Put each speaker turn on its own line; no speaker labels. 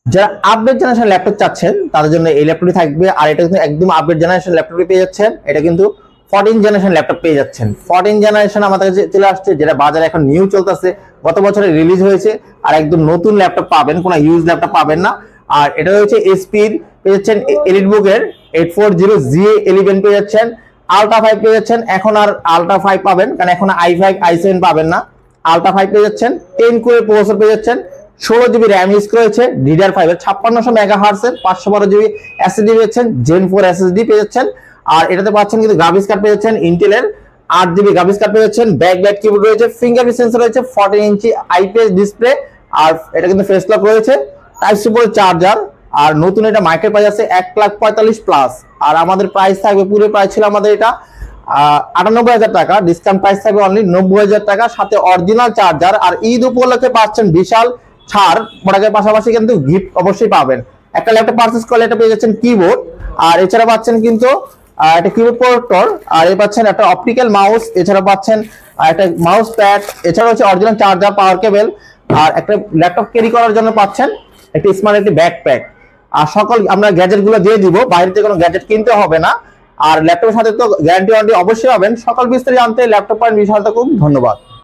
যারা update generation laptop চাচ্ছেন তাদের জন্য এই ল্যাপটপটি থাকবে। আর এটা কিন্তু একদম আপডেট জেনারেশন ল্যাপটপটি পেয়ে যাচ্ছেন। এটা কিন্তু 14 জেনারেশন ল্যাপটপ পেয়ে যাচ্ছেন। 14 জেনারেশন আমাদের কাছে চলে আসছে, যেটা বাজারে এখন নিউ চলতেছে, গত বছরে রিলিজ হয়েছে। আর একদম নতুন ল্যাপটপ পাবেন, কোনো ইউজ ল্যাপটপ পাবেন না। আর এটা হচ্ছে এসপির পেয়ে যাচ্ছেন এলিটবুকের 840GA11 পেয়ে যাচ্ছেন। আলট্রা 5 পেয়ে যাচ্ছেন। এখন আর আলট্রা 5 পাবেন, কারণ এখন i5 i7 পাবেন না। আলট্রা 5 পেয়ে যাচ্ছেন। 10 কোরের প্রসেসর পেয়ে যাচ্ছেন। 16GB র্যাম ইউজ করেছে DDR5 এর 5600 মেগাহার্টজ এর 512GB এসএসডি পেয়েছেন। Gen 4 এসএসডি পেয়ে যাচ্ছেন। আর এটাতে পাচ্ছেন কিন্তু গ্রাফিক্স কার্ড পেয়ে যাচ্ছেন ইন্টেলের 8GB গ্রাফিক্স কার্ড পেয়ে যাচ্ছেন। ব্যাকলাইট কিবোর্ড রয়েছে, ফিঙ্গারপ্রিন্ট সেন্সর রয়েছে, 14 ইঞ্চি আইপিএস ডিসপ্লে। আর এটা কিন্তু ফেস লক রয়েছে, টাইপ সি পোর্ট চার্জার। আর নতুন এটা মার্কেট প্রাইস আছে 1,45,000 প্লাস। আর আমাদের প্রাইস থাকবে, পুরো প্রাইস ছিল আমাদের এটা 98,000 টাকা, ডিসকাউন্ট প্রাইস থাকবে অনলি 90,000 টাকা, সাথে অরিজিনাল চার্জার। আর ঈদ উপলক্ষে পাচ্ছেন বিশাল ছাড়, প্রোডাক্টের পাশাপাশি কিন্তু গিফট অবশ্যই পাবেন। একটা ল্যাপটপ পারচেজ করলে এটা পেয়ে যাচ্ছেন কিবোর্ড, আর এছাড়া পাচ্ছেন কিন্তু একটা কিবোর্ড প্রোটেক্টর, আর এই পাচ্ছেন একটা অপটিক্যাল মাউস, এছাড়া পাচ্ছেন একটা মাউস প্যাড, এছাড়া হচ্ছে অরিজিনাল চার্জার, পাওয়ার কেবল। আর একটা ল্যাপটপ ক্যারি করার জন্য পাচ্ছেন একটা স্মার্ট একটি ব্যাকপ্যাক। আর সকল আমরা গ্যাজেট গুলো দিয়ে দিব, বাইরে থেকে কোনো গ্যাজেট কিনতে হবে না। আর ল্যাপটপের সাথে তো গ্যারান্টি ওয়ারেন্টি অবশ্যই পাবেন। সকল বিস্তারিত জানতে ল্যাপটপ পয়েন্ট বিশাল। ধন্যবাদ।